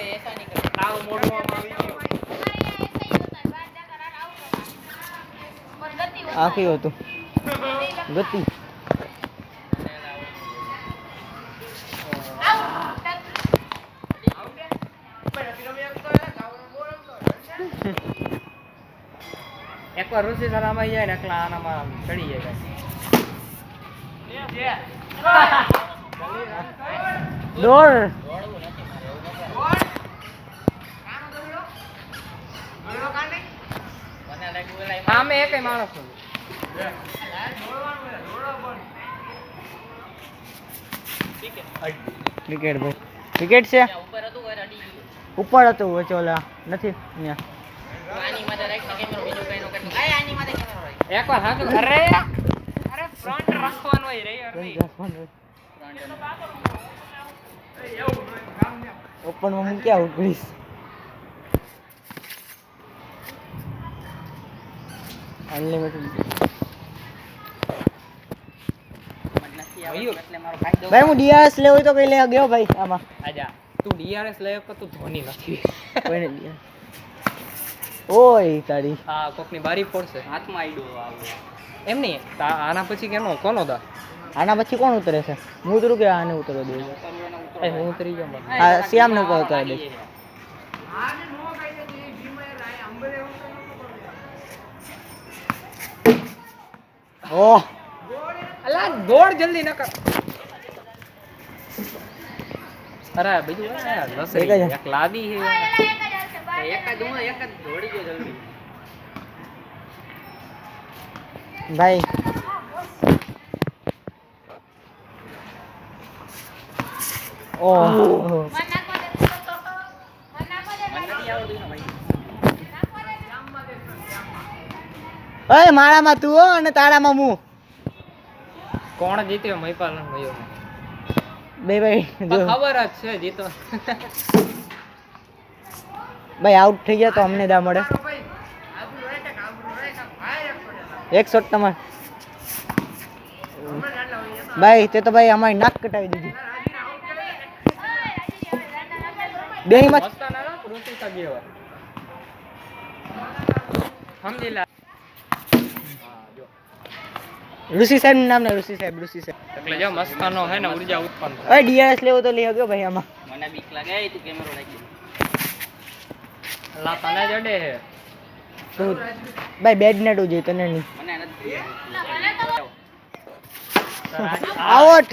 ऐसा नहीं कर ताव मोड़વામાં આવી ગયો આખી હતું ગતિ એકવાર ઋષિ સલામાં જાય ને એકલા આનામાં ચડી જાય દોડ આમે એકય માણસ ક્રિકેટ ભાઈ ક્રિકેટ છે ઉપર હતું વચ્ચે ઓલા નથી ત્યાં એકવાર હાથ અરે અરે ફ્રન્ટ રાખવાનું હોય રે ઓપનમાં મૂક્યા ઉકળીશ અનલિમિટેડ ભાઈ હું ડીઆરએસ લેવો તો કઈ લેવા ગયો ભાઈ આમાં આજા તું ડીઆરએસ લઈ કે તું ધોની નથી કોઈને ડીઆર ઓય તારી હા કોકની બારી પડશે હાથમાં આઈડો આવે એમ નહીં આના પછી કેનો કોનો દા આના પછી કોણ ઉતરે છે હું ઉતરું કે આને ઉતરવા દે હું ઉતરી જાઉં આ શ્યામ ને ઉપર ઉતારી દે ઓહ અલા દોડ જલ્દી ન કર અરે બીજું લસરી એક લાદી છે એક જ દોડી ગયો જલ્દી ભાઈ ઓહ ઓય મારામાં તું હો અને તારામાં હું કોણ જીત્યો મહિપાલ ભાઈઓ બે ભાઈ જો ખબર જ છે જીતો ભાઈ આઉટ થઈ ગયા તો અમને દા મળે એક શોટ તમાર ભાઈ તે તો ભાઈ અમારી નાક કટાવી દીધી બે મત સમજી લા ઋષિ સાહેબ નું નામ ને ઋષિ સાહેબ એટલે જો મસ્તાનો હે ને ઉર્જા ઉત્પન્ન થાય ઓય ડીઆરએસ લેવો તો લઈ ગયો ભાઈ આમાં મને બીક લાગે તું કેમેરો રાખી લા તને જડે હે તું ભાઈ બેડ નેટ જોઈએ તને નહીં મને નથી આઉટ